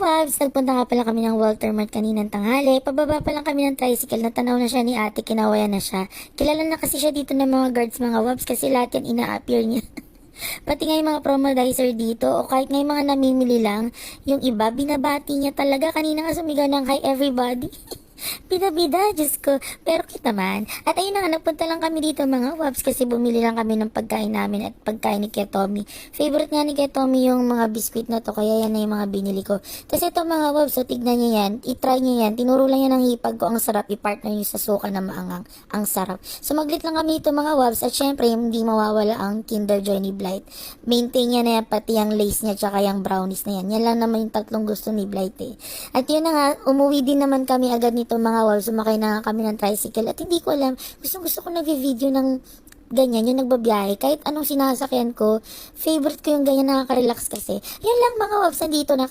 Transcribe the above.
Wabs, nagpunta nga pala kami ng Walter Mart kaninang tanghali. Pababa pa lang kami ng tricycle, natanaw na siya ni ate, kinawayan na siya. Kilala na kasi siya dito ng mga guards mga Wabs kasi lahat yan ina-appear niya. Pati nga yung mga promodizer dito o kahit nga yung mga namimili lang, yung iba binabati niya talaga. Kanina nga sumigaw ng hi everybody. Bida-bida, Diyos ko. Pero cute naman. At ayun na nga, nagpunta lang kami dito mga Wabs kasi bumili lang kami ng pagkain namin at pagkain ni Kuya Tommy. Favorite nga ni Kuya Tommy yung mga biskuit na to, kaya yan na yung mga binili ko. Tapos ito mga Wabs, so tignan niya yan, itry niya yan, tinuro lang yan ng hipag ko, ang sarap, i-partner niyo sa suka na maangang, ang sarap. So maglit lang kami dito mga Wabs at syempre hindi mawawala ang Kinder Joy ni Blight. Maintain niya na yan, pati yung lace niya tsaka yung brownies na yan. Yan lang naman yung tatlong gusto ni Blight eh. At yun na nga, umuwi din naman kami agad nito mga Wabs, sumakay na nga kami ng tricycle at hindi ko alam, gusto ko nag-video ng ganyan, yung nagbabiyahe, kahit anong sinasakyan ko, favorite ko yung ganyan, nakaka-relax kasi. Yan lang mga Wabs, nandito na